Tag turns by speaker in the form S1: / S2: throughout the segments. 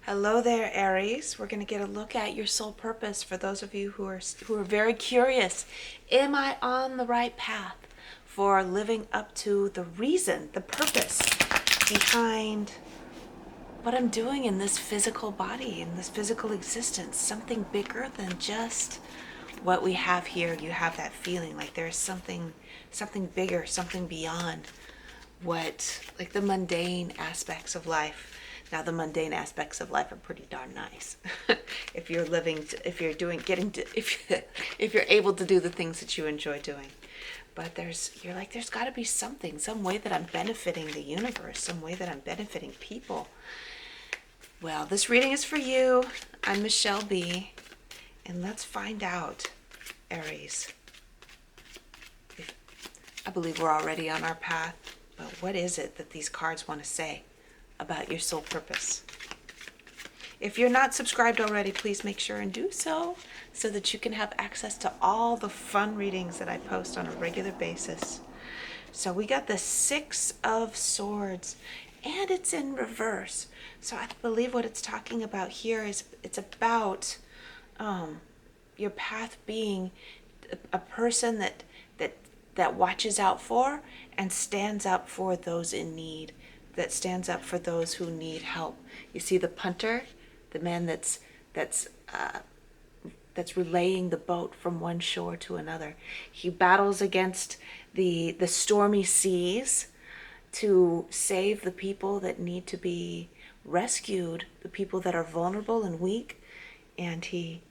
S1: Hello there, Aries. We're going to get a look at your soul purpose for those of you who are very curious. Am I on the right path for living up to the reason, the purpose behind what I'm doing in this physical body, in this physical existence? Something bigger than just what we have here. You have that feeling like there's something bigger, something beyond what, like the mundane aspects of life. Now, the mundane aspects of life are pretty darn nice. If you're if you're doing, getting to, if you're able to do the things that you enjoy doing. But you're like, there's got to be something, some way that I'm benefiting the universe, some way that I'm benefiting people. Well, this reading is for you. I'm Michelle B. And let's find out, Aries. I believe we're already on our path, but what is it that these cards want to say about your soul purpose? If you're not subscribed already, please make sure and do so that you can have access to all the fun readings that I post on a regular basis. So we got the Six of Swords, and it's in reverse. So I believe what it's talking about here is it's about your path being a person that watches out for and stands up for those in need, that stands up for those who need help. You see the punter, the man that's relaying the boat from one shore to another. He battles against the stormy seas to save the people that need to be rescued, the people that are vulnerable and weak. And he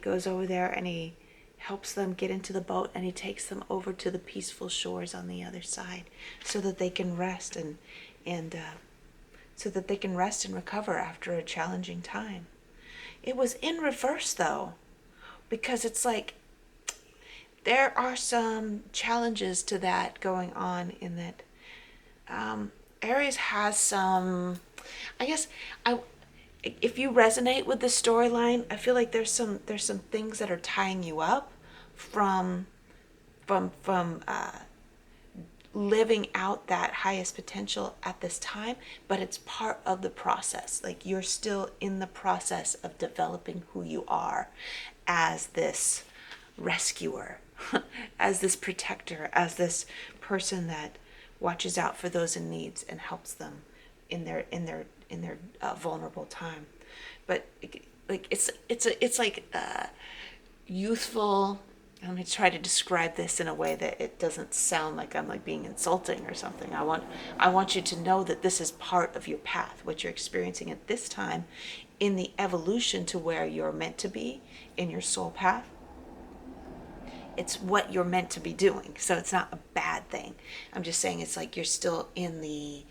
S1: goes over there and he helps them get into the boat, and he takes them over to the peaceful shores on the other side so that they can rest and recover after a challenging time. It was in reverse though, because it's like there are some challenges to that going on, in that Aries has some, I guess, if you resonate with the storyline, I feel like there's some things that are tying you up from living out that highest potential at this time, but it's part of the process. Like, you're still in the process of developing who you are as this rescuer, as this protector, as this person that watches out for those in needs and helps them in their vulnerable time. But like it's like youthful. Let me try to describe this in a way that it doesn't sound like I'm like being insulting or something. I want you to know that this is part of your path, what you're experiencing at this time in the evolution to where you're meant to be in your soul path. It's what you're meant to be doing. So it's not a bad thing. I'm just saying it's like you're still in the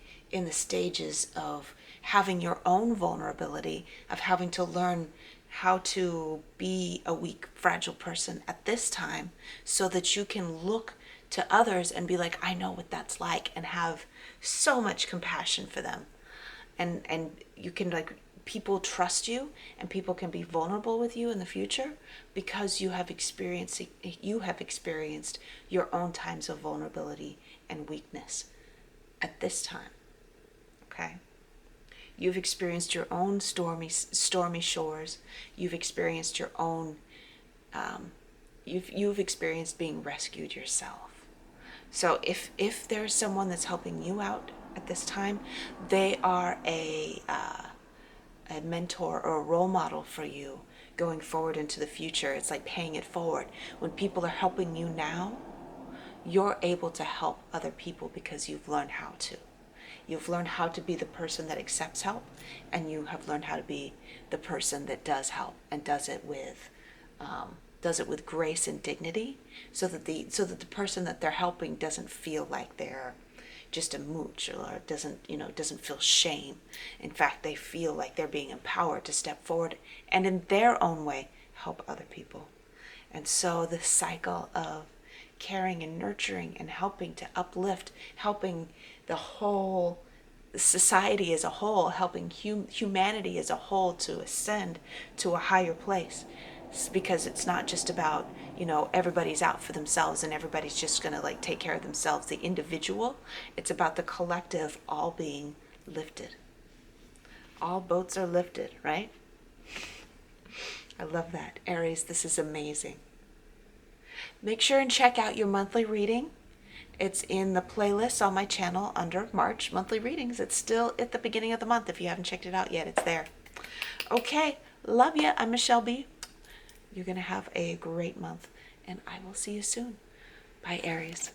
S1: stages of having your own vulnerability, of having to learn how to be a weak, fragile person at this time, so that you can look to others and be like, I know what that's like, and have so much compassion for them. And you can, like, people trust you and people can be vulnerable with you in the future because you have experienced your own times of vulnerability and weakness at this time. Okay? You've experienced your own stormy shores. You've experienced your own you've experienced being rescued yourself. So if there's someone that's helping you out at this time, they are a mentor or a role model for you going forward into the future. It's like paying it forward. When people are helping you now, you're able to help other people because you've learned how to. You've learned how to be the person that accepts help, and you have learned how to be the person that does help and does it with grace and dignity, so that the person that they're helping doesn't feel like they're just a mooch, or doesn't feel shame. In fact, they feel like they're being empowered to step forward and in their own way help other people. And so the cycle of caring and nurturing and helping to uplift, helping the whole society as a whole, helping humanity as a whole to ascend to a higher place. Because it's not just about, everybody's out for themselves and everybody's just going to like take care of themselves, the individual. It's about the collective all being lifted. All boats are lifted, right? I love that. Aries, this is amazing. Make sure and check out your monthly reading. It's in the playlist on my channel under March monthly readings. It's still at the beginning of the month. If you haven't checked it out yet, it's there. Okay, love ya. I'm Michelle B. You're going to have a great month, and I will see you soon. Bye, Aries.